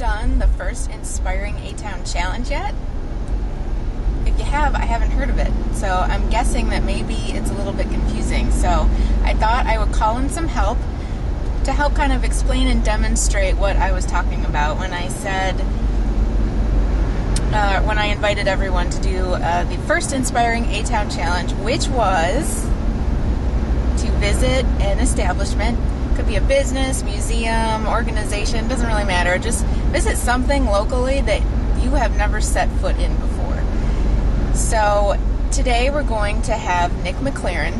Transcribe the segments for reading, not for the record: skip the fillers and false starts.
done the first Inspiring A-Town Challenge yet? If you have, I haven't heard of it. So I'm guessing that maybe it's a little bit confusing. So I thought I would call in some help to help kind of explain and demonstrate what I was talking about when I said, when I invited everyone to do the first Inspiring A-Town Challenge, which was to visit an establishment. Could be a business, museum, organization, doesn't really matter. Just visit something locally that you have never set foot in before. So today we're going to have Nick McLaren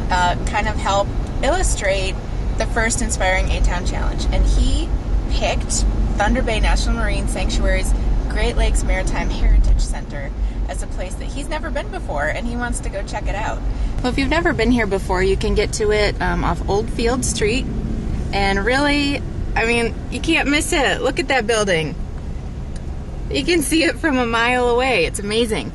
kind of help illustrate the first Inspiring A-Town Challenge. And he picked Thunder Bay National Marine Sanctuary's Great Lakes Maritime Heritage Center as a place that he's never been before, and he wants to go check it out. Well, if you've never been here before, you can get to it off Old Field Street. And really, I mean, you can't miss it. Look at that building. You can see it from a mile away. It's amazing.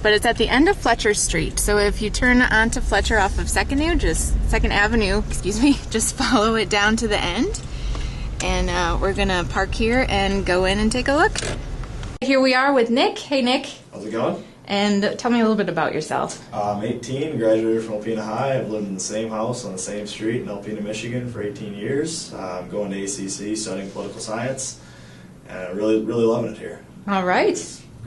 But it's at the end of Fletcher Street. So if you turn onto Fletcher off of Second Avenue, just follow it down to the end. And we're gonna park here and go in and take a look. Here we are with Nick. Hey, Nick. How's it going? And tell me a little bit about yourself. I'm 18, graduated from Alpena High. I've lived in the same house on the same street in Alpena, Michigan for 18 years. I'm going to ACC, studying political science, and I'm really loving it here. All right.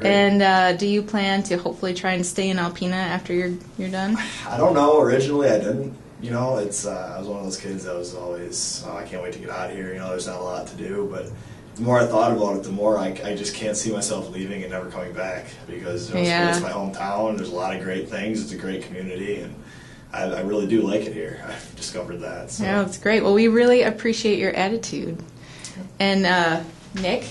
And do you plan to hopefully try and stay in Alpena after you're done? I don't know. Originally, I didn't. You know, it's I was one of those kids that was always, I can't wait to get out of here. You know, there's not a lot to do, but the more I thought about it, the more I just can't see myself leaving and never coming back, because it's my hometown. There's a lot of great things. It's a great community, and I really do like it here. I've discovered that. So. Yeah, that's great. Well, we really appreciate your attitude. And Nick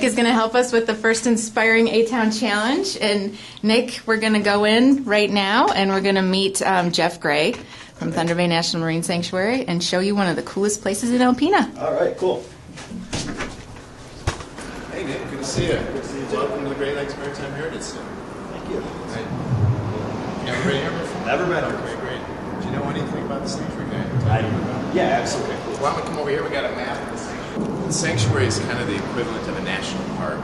is going to help us with the first Inspiring A-Town Challenge. And Nick, we're going to go in right now, and we're going to meet Jeff Gray from Thunder Bay National Marine Sanctuary and show you one of the coolest places in Alpena. All right, cool. Hey, Nick, good to see you. Welcome to the Great Lakes Maritime Heritage Center. Thank you. Hey. You ever been here before? Never been here. Okay, great. Do you know anything about the sanctuary, guy? Yeah, absolutely. Why don't we come over here? We got a map of the sanctuary. The sanctuary is kind of the equivalent of a national park.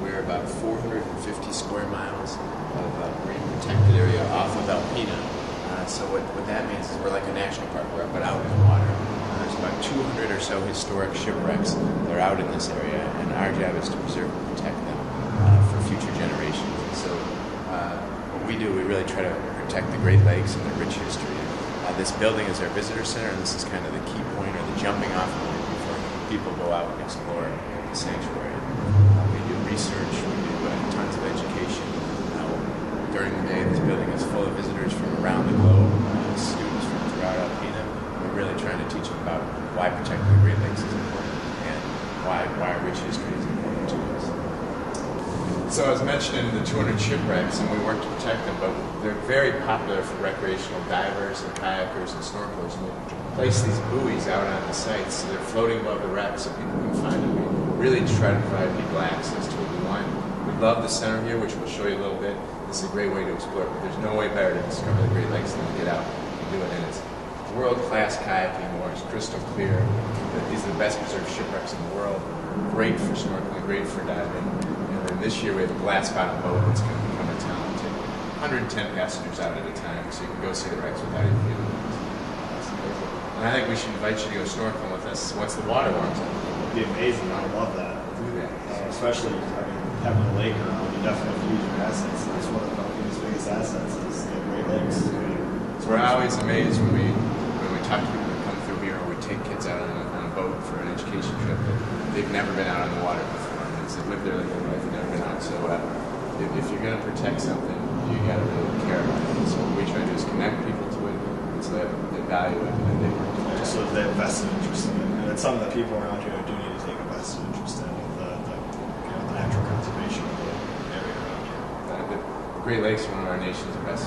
We're about 450 square miles of marine protected area off of Alpena. So what that means is we're like a national park. We're up and out in the water. There's about 200 or so historic shipwrecks that are out in this area, and our job is to preserve and protect them for future generations. And so what we do, we really try to protect the Great Lakes and their rich history. This building is our visitor center, and this is kind of the key point, or the jumping off point before people go out and explore the sanctuary. We do research, we do tons of education. During the day, this building is full of visitors from around the globe, students from throughout Alpena. We're really trying to teach them about why protecting the Great Lakes is important and why our rich history is important to us. So I was mentioning the 200 shipwrecks, and we work to protect them, but they're very popular for recreational divers and kayakers and snorkelers. And we place these buoys out on the sites, so they're floating above the wreck so people can find them. We really try to provide people access to it. We love the center here, which we'll show you a little bit. This is a great way to explore it, but there's no way better to discover the Great Lakes than to get out and do it. And it's world-class kayaking, where it's crystal clear. These are the best preserved shipwrecks in the world. Great for snorkeling, great for diving. And then this year we have a glass bottom boat that's going to become a town. Take 110 passengers out at a time, so you can go see the wrecks without even feeling it. And I think we should invite you to go snorkeling with us once the water warms up. It'd be amazing. I would love that. Especially, having a lake around, you definitely use your assets. That's one of Alpena's biggest assets is the Great Lakes. So we're always amazed when we talk to people that come through here, or we take kids out on a boat for an education trip that they've never been out on the water before. And they've lived their whole life and never been out. So if you're going to protect something, you got to really care about it. So what we try to do is connect people to it, and so they value it, and then they work to protect it. So they have vested interest in it. And it's something that people around here do need to take a vested interest in. The natural conservation of the area around here. The Great Lakes are one of our nation's best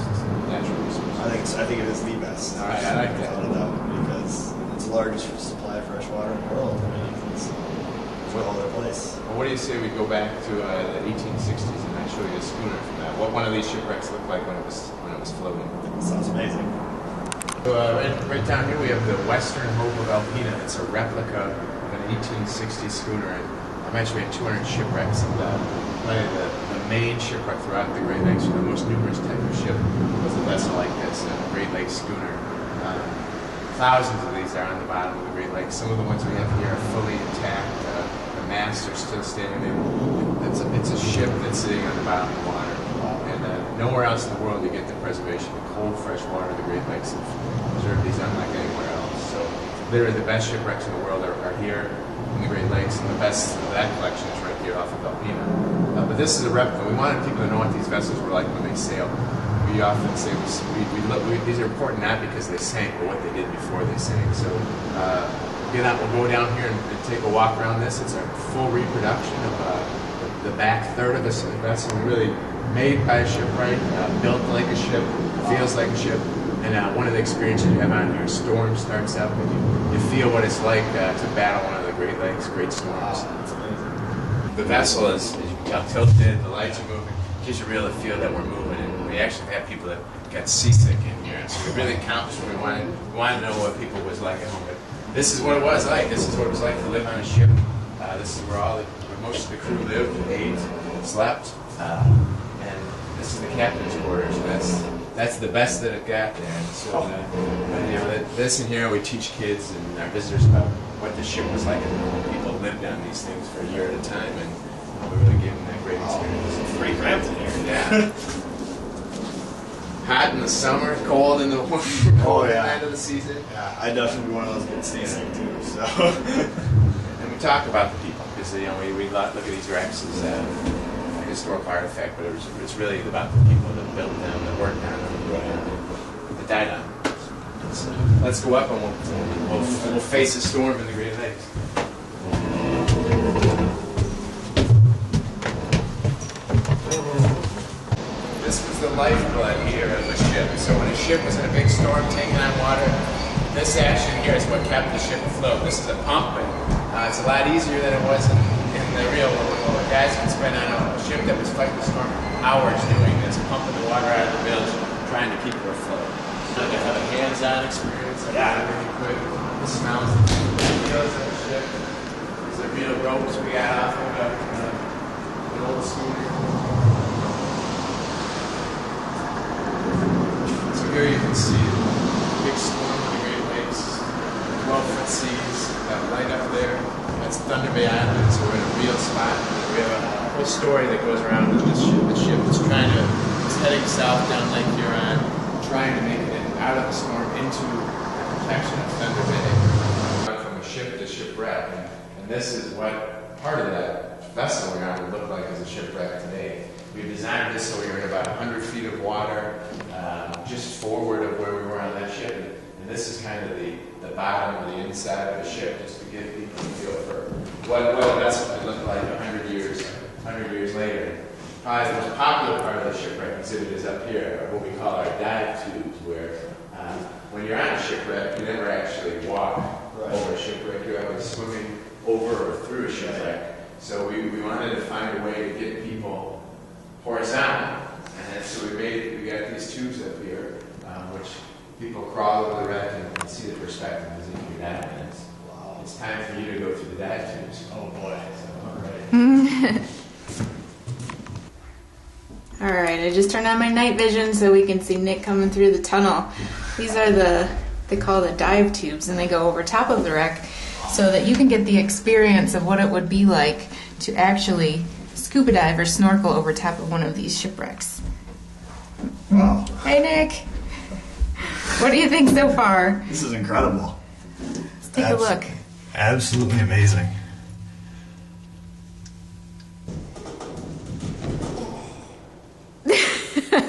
natural resources. I think it is the best. All right, I like that. Without a doubt, because it's the largest supply of fresh water in the world. I mean, it's a whole other place. Well, what do you say we go back to the 1860s and I show you a schooner from that? What one of these shipwrecks looked like when it was floating? Sounds amazing. So, right down here we have the Western Hope of Alpena. It's a replica of an 1860 schooner. And I mentioned we had 200 shipwrecks, and probably the main shipwreck throughout the Great Lakes, the most numerous type of ship, was a vessel like this, a Great Lakes schooner. Thousands of these are on the bottom of the Great Lakes. Some of the ones we have here are fully intact. The masts are still standing. It's a ship that's sitting on the bottom of the water. And nowhere else in the world you get the preservation of cold, fresh water of the Great Lakes have preserved these unlike anywhere else. So literally the best shipwrecks in the world are here in the Great Lakes, and the best of that collection is right here off of Alpena. But this is a replica. We wanted people to know what these vessels were like when they sailed. We often say these are important not because they sank, but what they did before they sank. So we'll go down here and take a walk around this. It's a full reproduction of the back third of this vessel. Really made by a shipwright, built like a ship, feels like a ship. And one of the experiences you have on here, a storm starts up, and you feel what it's like to battle one of the Great Lakes, great storms. Wow, that's amazing. The vessel is, as you can tell, tilted, the lights are moving. It gives you really feel that we're moving, and we actually have people that got seasick in here. So we really accomplished what we wanted to know what people was like at home. But this is what it was like. This is what it was like to live on a ship. This is where most of the crew lived, ate, slept, and this is the captain's quarters. That's the best that it got there. And so, this in here we teach kids and our visitors about what the ship was like at home. People lived on these things for a year at a time, and we really gave them that great experience. It's pretty cramped in here. Yeah. Hot in the summer, cold in the winter, cold at the end of the season. Yeah, I definitely be one of those getting seasick too. So. And we talk about the people because we look at these wrecks as a historical artifact, but it's really about the people that built them, that worked on them, that died on them. So let's go up and we'll face a storm in the Great Lakes. This was the lifeblood here of the ship. So when a ship was in a big storm taking on water, this action here is what kept the ship afloat. This is a pump, and it's a lot easier than it was in the real world. Guys can spend on a ship that was fighting the storm hours doing this, pumping the water out of the bilge, trying to keep her afloat. So they have a hands-on experience. Everything you could. The smells, the feels of the ship. These are real ropes we got off of an old schooner. So here you can see the big storm of the Great Lakes, 12-foot seas, that light up there. That's Thunder Bay Island, so we're in a real spot. We have a whole story that goes around with this ship. The ship is heading south down Lake Huron, trying to make it out of the storm into the protection of Thunder Bay. From a ship to shipwreck, and this is what part of that vessel we're on would look like as a shipwreck today. We designed this so we were in about 100 feet of water, just forward of where we were on that ship. And this is kind of the bottom or the inside of the ship, just to give people a feel for what a vessel could look like 100 years later. Probably the most popular part of the shipwreck exhibit is up here, what we call our dive tubes, where when you're on a shipwreck, you never actually walk over a shipwreck. You're always swimming over or through a shipwreck. So we wanted to find a way to get people horizontal. And so we got these tubes up here, which people crawl over the wreck and see the perspective as if you're down. And it's time for you to go through the dive tubes. Oh boy. All right, I just turned on my night vision so we can see Nick coming through the tunnel. These are they call the dive tubes, and they go over top of the wreck so that you can get the experience of what it would be like to actually scuba dive or snorkel over top of one of these shipwrecks. Wow. Hey, Nick. What do you think so far? This is incredible. Let's take a look. Absolutely amazing.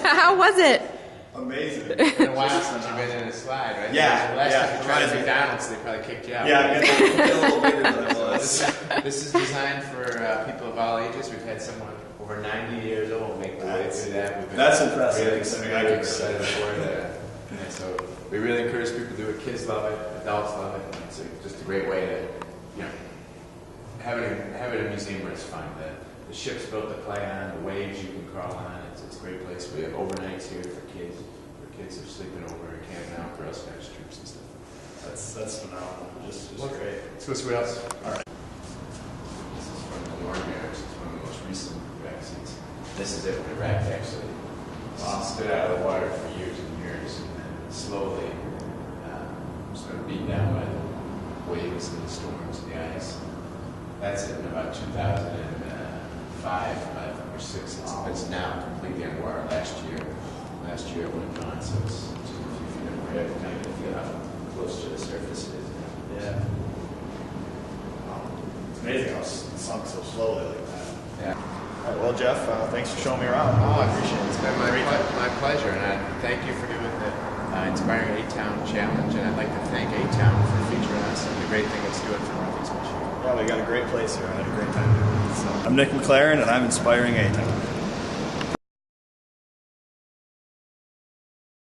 How was it? Amazing. It's been a while since you've been in a slide, right? Yeah, Last time yeah. you tried McDonald's, they probably kicked you out. Yeah, I get a little bigger than I was. This is designed for people of all ages. We've had someone over 90 years old make the way through that. We've been That's impressive. really excited for that. And so we really encourage people to do it. Kids love it. Adults love it. It's just a great way to, have it in a museum where it's fun. The ship's built to play on. The waves you can crawl on. It's a great place. We have overnights here for kids. Where kids are sleeping over and camping out, Girl Scouts. That's phenomenal. Just great. Let's go see what else. All right. This is from the Northern Marriage. It's one of the most recent vaccines. This is it when it wrecked, actually. Stood out of the water for years and years, and then slowly sort of beaten down by the waves and the storms and the ice. That's it in about 2005 or 6. It's now completely underwater. Last year it went gone, so it's just a few feet underwater. I kind of feel how close to the surface it is now. Yeah. It's amazing how it sunk so slowly like that. Yeah. All right, well, Jeff, thanks for showing me around. Oh, I appreciate it. It's been my Great pleasure, and I thank you for doing the Inspiring A-Town Challenge, and I'd like to thank A-Town for featuring us and the great thing it's doing for Northeast Michigan. Yeah, we got a great place here. I had a great time doing it. So. I'm Nick McLaren, and I'm Inspiring A-Town.